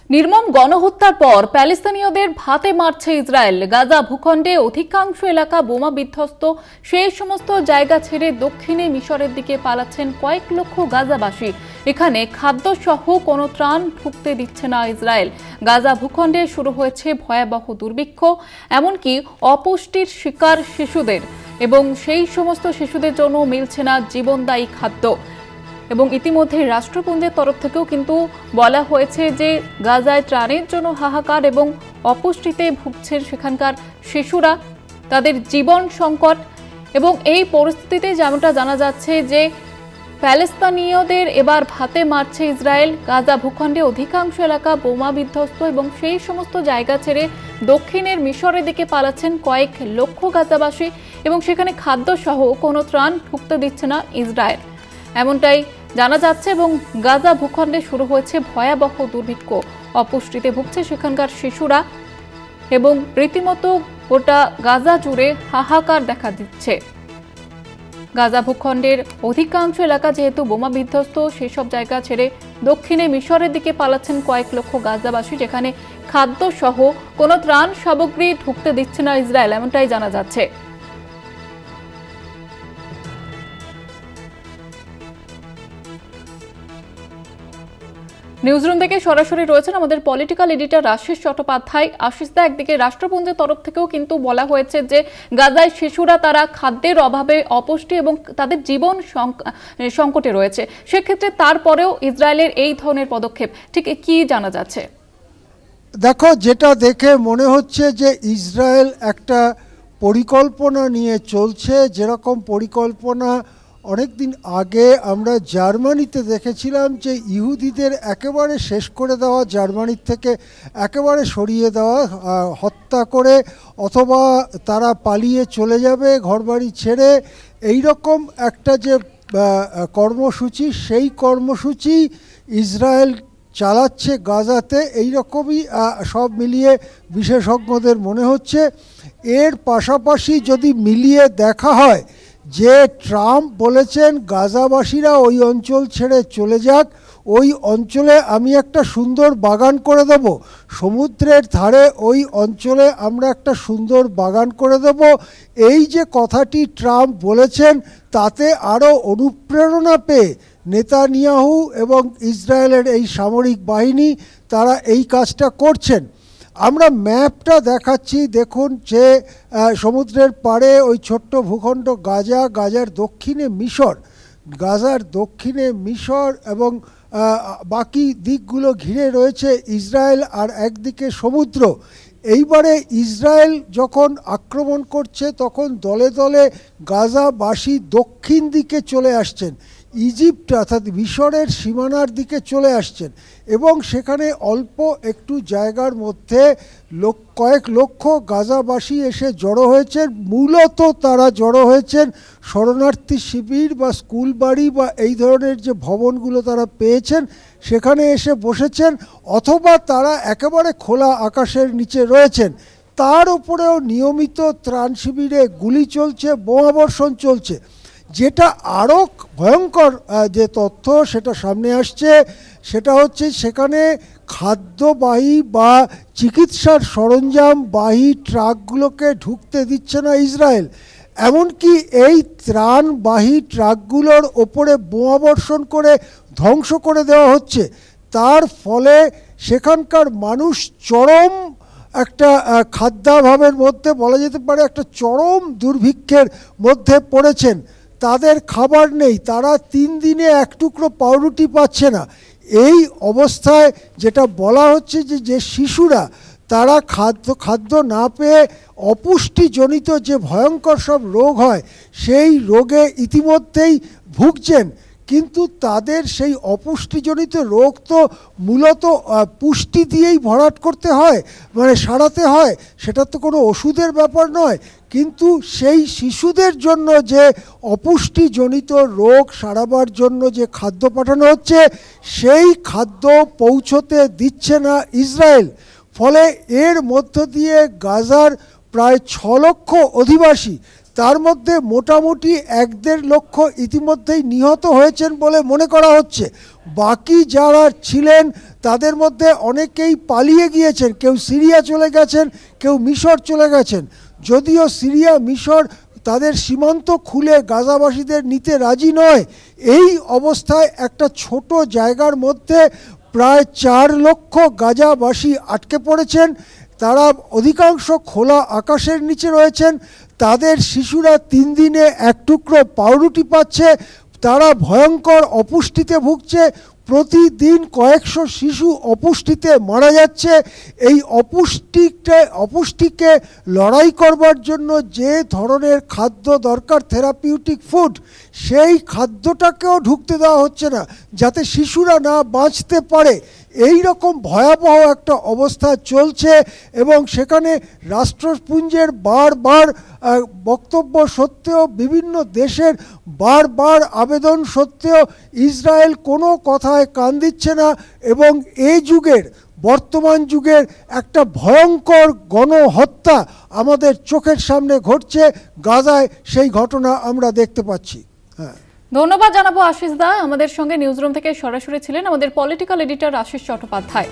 নির্মম গণহত্যার পর প্যালেস্তানীয়দের ভাতে মারছে ইসরায়েল। গাজা ভূখণ্ডে অধিকাংশ এলাকা বোমা বিধ্বস্ত। সেই সমস্ত জায়গা ছেড়ে দক্ষিণে মিশরের দিকে পালাচ্ছেন কয়েক লক্ষ গাজাবাসী। এখানে খাদ্য সহ কোনো ত্রাণ ঢুকতে দিচ্ছে না ইসরায়েল। গাজা ভূখণ্ডে শুরু হয়েছে ভয়াবহ দুর্ভিক্ষ, এমনকি অপুষ্টির শিকার শিশুদের, এবং সেই সমস্ত শিশুদের জন্য মিলছে না জীবনদায়ী খাদ্য। এবং ইতিমধ্যে রাষ্ট্রপুঞ্জের তরফ থেকেও কিন্তু বলা হয়েছে যে গাজায় ত্রাণের জন্য হাহাকার এবং অপুষ্টিতে ভুগছেন সেখানকার শিশুরা, তাদের জীবন সংকট। এবং এই পরিস্থিতিতে যেমনটা জানা যাচ্ছে যে প্যালেস্তানীয়দের এবার ভাতে মারছে ইসরায়েল। গাজা ভূখণ্ডে অধিকাংশ এলাকা বোমা বিধ্বস্ত এবং সেই সমস্ত জায়গা ছেড়ে দক্ষিণের মিশরের দিকে পালাচ্ছেন কয়েক লক্ষ গাজাবাসী, এবং সেখানে খাদ্য সহ কোনো ত্রাণ ঢুকতে দিচ্ছে না ইসরায়েল, এমনটাই জানা যাচ্ছে। এবং গাজা ভূখণ্ডে শুরু হয়েছে ভয়াবহ দুর্ভিক্ষ, অপুষ্টিতে ভুগছে সেখানকার শিশুরা, এবং রীতিমতো গোটা গাজা জুড়ে হাহাকার দেখা দিচ্ছে। গাজা ভূখণ্ডের অধিকাংশ এলাকা যেহেতু বোমা বিধ্বস্ত, সেসব জায়গা ছেড়ে দক্ষিণে মিশরের দিকে পালাচ্ছেন কয়েক লক্ষ গাজাবাসী, যেখানে খাদ্য সহ কোনো ত্রাণ সামগ্রী ঢুকতে দিচ্ছে না ইসরায়েল, এমনটাই জানা যাচ্ছে। নিউজরুম থেকে সরাসরি রয়েছেন আমাদের পলিটিক্যাল এডিটর আশিস চট্টোপাধ্যায়। আশিসদা, একদিকে রাষ্ট্রপুঞ্জের তরফ থেকেও কিন্তু বলা হয়েছে যে গাজায় শিশুরা তারা খাদ্যের অভাবে, অপুষ্টি এবং তাদের জীবন সংকটে রয়েছে, সেক্ষেত্রে তারপরেও ইসরায়েলের এই ধরনের পদক্ষেপ ঠিক কি জানা যাচ্ছে? দেখো, যেটা দেখে মনে হচ্ছে যে ইসরায়েল একটা পরিকল্পনা নিয়ে চলছে, যেরকম পরিকল্পনা অনেকদিন আগে আমরা জার্মানিতে দেখেছিলাম, যে ইহুদিদের একেবারে শেষ করে দেওয়া, জার্মানির থেকে একেবারে সরিয়ে দেওয়া, হত্যা করে অথবা তারা পালিয়ে চলে যাবে ঘরবাড়ি ছেড়ে, এই রকম একটা যে কর্মসূচি, সেই কর্মসূচি ইসরায়েল চালাচ্ছে গাজাতে। এই রকমই সব মিলিয়ে বিশেষজ্ঞদের মনে হচ্ছে। এর পাশাপাশি যদি মিলিয়ে দেখা হয় যে ট্রাম্প বলেছেন গাজাবাসীরা ওই অঞ্চল ছেড়ে চলে যাক, ওই অঞ্চলে আমি একটা সুন্দর বাগান করে দেব, সমুদ্রের ধারে ওই অঞ্চলে আমরা একটা সুন্দর বাগান করে দেব, এই যে কথাটি ট্রাম্প বলেছেন, তাতে আরও অনুপ্রেরণা পেয়ে নেতানিয়াহু এবং ইসরায়েলের এই সামরিক বাহিনী তারা এই কাজটা করছেন। আমরা ম্যাপটা দেখাচ্ছি, দেখুন যে সমুদ্রের পাড়ে ওই ছোট্ট ভূখণ্ড গাজা, গাজার দক্ষিণে মিশর, গাজার দক্ষিণে মিশর এবং বাকি দিকগুলো ঘিরে রয়েছে ইসরায়েল, আর একদিকে সমুদ্র। এইবারে ইসরায়েল যখন আক্রমণ করছে তখন দলে দলে গাজাবাসী দক্ষিণ দিকে চলে আসছেন, ইজিপ্ট অর্থাৎ মিশরের সীমানার দিকে চলে আসছেন, এবং সেখানে অল্প একটু জায়গার মধ্যে কয়েক লক্ষ গাজাবাসী এসে জড়ো হয়েছেন। মূলত তারা জড়ো হয়েছেন শরণার্থী শিবির বা স্কুল বাড়ি বা এই ধরনের যে ভবনগুলো তারা পেয়েছেন সেখানে এসে বসেছেন, অথবা তারা একেবারে খোলা আকাশের নিচে রয়েছেন। তার উপরেও নিয়মিত ত্রাণ শিবিরে গুলি চলছে, বোমাবর্ষণ চলছে। যেটা আরও ভয়ঙ্কর যে তথ্য সেটা সামনে আসছে, সেটা হচ্ছে সেখানে খাদ্যবাহী বা চিকিৎসার সরঞ্জামবাহী ট্রাকগুলোকে ঢুকতে দিচ্ছে না ইসরায়েল। এমনকি এই ত্রাণবাহী ট্রাকগুলোর ওপরে বোমাবর্ষণ করে ধ্বংস করে দেওয়া হচ্ছে। তার ফলে সেখানকার মানুষ চরম একটা খাদ্যাভাবের মধ্যে, বলা যেতে পারে একটা চরম দুর্ভিক্ষের মধ্যে পড়েছেন। তাদের খাবার নেই, তারা 3 দিনে এক টুকরো পাউরুটি পাচ্ছে না। এই অবস্থায় যেটা বলা হচ্ছে যে শিশুরা তারা খাদ্য না পেয়ে অপুষ্টিজনিত যে ভয়ঙ্কর সব রোগ হয় সেই রোগে ইতিমধ্যেই ভুগছেন, কিন্তু তাদের সেই অপুষ্টিজনিত রোগ তো মূলত পুষ্টি দিয়েই ভরাট করতে হয়, মানে সারাতে হয়, সেটা তো কোনো ওষুধের ব্যাপার নয়। কিন্তু সেই শিশুদের জন্য যে অপুষ্টিজনিত রোগ সারাবার জন্য যে খাদ্য পাঠানো হচ্ছে, সেই খাদ্য পৌঁছতে দিচ্ছে না ইসরায়েল। ফলে এর মধ্য দিয়ে গাজার প্রায় 6 লক্ষ অধিবাসী, তার মধ্যে মোটামুটি 1-1.5 লক্ষ ইতিমধ্যেই নিহত হয়েছেন বলে মনে করা হচ্ছে। বাকি যারা ছিলেন তাদের মধ্যে অনেকেই পালিয়ে গিয়েছেন, কেউ সিরিয়া চলে গেছেন, কেউ মিশর চলে গেছেন। যদিও সিরিয়া মিশর তাদের সীমান্ত খুলে গাজাবাসীদের নিতে রাজি নয়, এই অবস্থায় একটা ছোট জায়গার মধ্যে প্রায় 4 লক্ষ গাজাবাসী আটকে পড়েছেন। তারা অধিকাংশ খোলা আকাশের নিচে রয়েছেন। তাদের শিশুরা 3 দিনে 1 টুকরো পাউরুটি পাচ্ছে। তারা ভয়ঙ্কর অপুষ্টিতে ভুগছে। প্রতিদিন কয়েকশো শিশু অপুষ্টিতে মারা যাচ্ছে। এই অপুষ্টিকে লড়াই করবার জন্য যে ধরনের খাদ্য দরকার, থেরাপিউটিক ফুড, সেই খাদ্যটাকেও ঢুকতে দেওয়া হচ্ছে না যাতে শিশুরা না বাঁচতে পারে। এই রকম ভয়াবহ একটা অবস্থা চলছে এবং সেখানে রাষ্ট্রপুঞ্জের বারবার বক্তব্য সত্ত্বেও, বিভিন্ন দেশের বারবার আবেদন সত্ত্বেও ইসরায়েল কোনো কথায় কান দিচ্ছে না এবং এই যুগের, বর্তমান যুগের একটা ভয়ঙ্কর গণহত্যা আমাদের চোখের সামনে ঘটছে। গাজায় সেই ঘটনা আমরা দেখতে পাচ্ছি। হ্যাঁ, ধন্যবাদ জানাবো আশিস দা। আমাদের সঙ্গে নিউজরুম থেকে সরাসরি ছিলেন আমাদের পলিটিক্যাল এডিটর আশিস চট্টোপাধ্যায়।